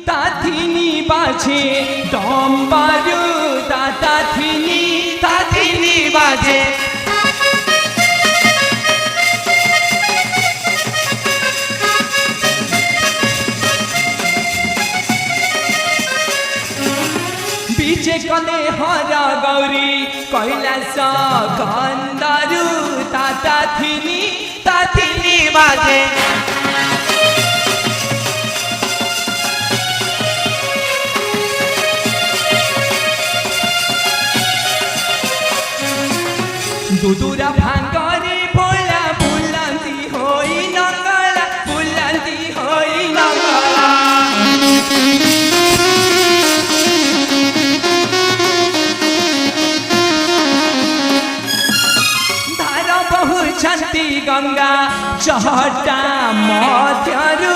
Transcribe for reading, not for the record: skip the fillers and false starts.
ताथिनी बाजे डम्बरू ताथिनी बाजे बीचे कले हर गौरी कैलाश गंधरू ताथिनी बाजे दुदुरा भांगरे बोला बुलंदी होई नंगला धारा बहु छंती गंगा चहटा मध्यरु